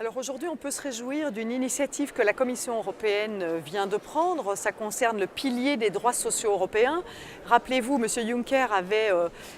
Alors aujourd'hui, on peut se réjouir d'une initiative que la Commission européenne vient de prendre. Ça concerne le pilier des droits sociaux européens. Rappelez-vous, M. Juncker avait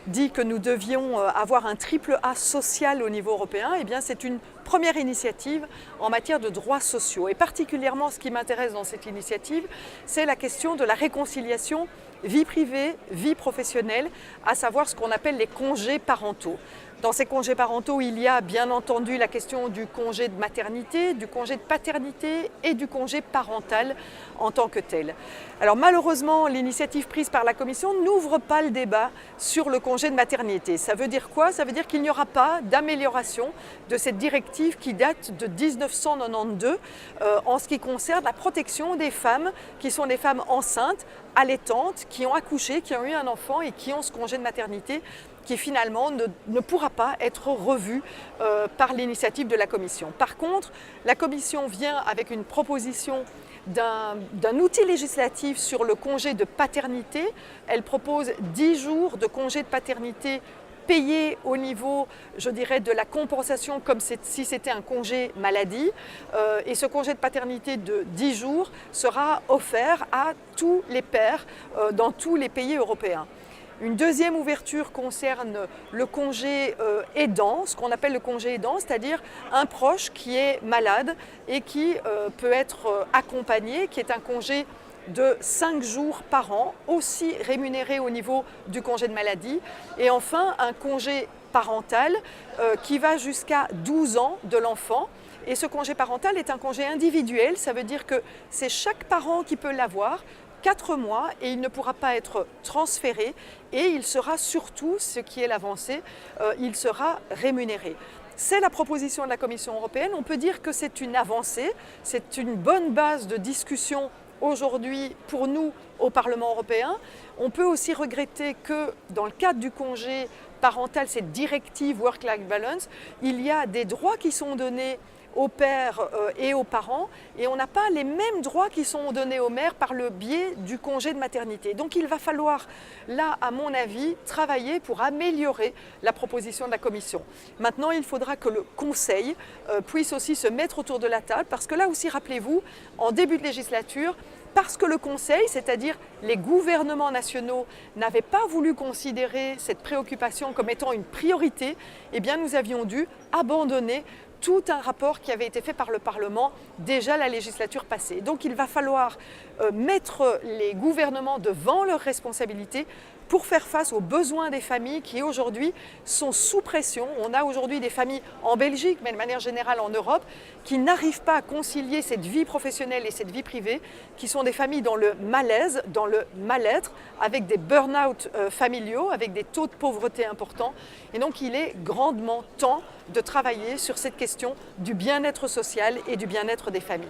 dit que nous devions avoir un triple A social au niveau européen. Eh bien, c'est une première initiative en matière de droits sociaux. Et particulièrement, ce qui m'intéresse dans cette initiative, c'est la question de la réconciliation vie privée, vie professionnelle, à savoir ce qu'on appelle les congés parentaux. Dans ces congés parentaux, il y a bien entendu la question du congé de maternité, du congé de paternité et du congé parental en tant que tel. Alors malheureusement, l'initiative prise par la Commission n'ouvre pas le débat sur le congé de maternité. Ça veut dire quoi? Ça veut dire qu'il n'y aura pas d'amélioration de cette directive qui date de 1992 en ce qui concerne la protection des femmes qui sont des femmes enceintes, allaitantes, qui ont accouché, qui ont eu un enfant et qui ont ce congé de maternité qui finalement ne pourra pas être revu par l'initiative de la Commission. Par contre, la Commission vient avec une proposition d'un outil législatif sur le congé de paternité. Elle propose 10 jours de congé de paternité payé au niveau, je dirais, de la compensation comme si c'était un congé maladie. Et ce congé de paternité de 10 jours sera offert à tous les pères dans tous les pays européens. Une deuxième ouverture concerne le congé aidant, ce qu'on appelle le congé aidant, c'est-à-dire un proche qui est malade et qui peut être accompagné, qui est un congé de 5 jours par an, aussi rémunéré au niveau du congé de maladie. Et enfin, un congé parental qui va jusqu'à 12 ans de l'enfant. Et ce congé parental est un congé individuel, ça veut dire que c'est chaque parent qui peut l'avoir, 4 mois, et il ne pourra pas être transféré et il sera surtout, ce qui est l'avancée, il sera rémunéré. C'est la proposition de la Commission européenne. On peut dire que c'est une avancée, c'est une bonne base de discussion aujourd'hui pour nous au Parlement européen. On peut aussi regretter que dans le cadre du congé parental, cette directive Work-Life Balance, il y a des droits qui sont donnés aux pères et aux parents, et on n'a pas les mêmes droits qui sont donnés aux mères par le biais du congé de maternité. Donc il va falloir, là, à mon avis, travailler pour améliorer la proposition de la Commission. Maintenant, il faudra que le Conseil puisse aussi se mettre autour de la table, parce que là aussi, rappelez-vous, en début de législature, parce que le Conseil, c'est-à-dire les gouvernements nationaux, n'avaient pas voulu considérer cette préoccupation comme étant une priorité, eh bien nous avions dû abandonner tout un rapport qui avait été fait par le Parlement déjà la législature passée. Donc il va falloir mettre les gouvernements devant leurs responsabilités pour faire face aux besoins des familles qui aujourd'hui sont sous pression. On a aujourd'hui des familles en Belgique, mais de manière générale en Europe, qui n'arrivent pas à concilier cette vie professionnelle et cette vie privée, qui sont des familles dans le malaise, dans le mal-être, avec des burn-out familiaux, avec des taux de pauvreté importants. Et donc il est grandement temps de travailler sur cette question du bien-être social et du bien-être des familles.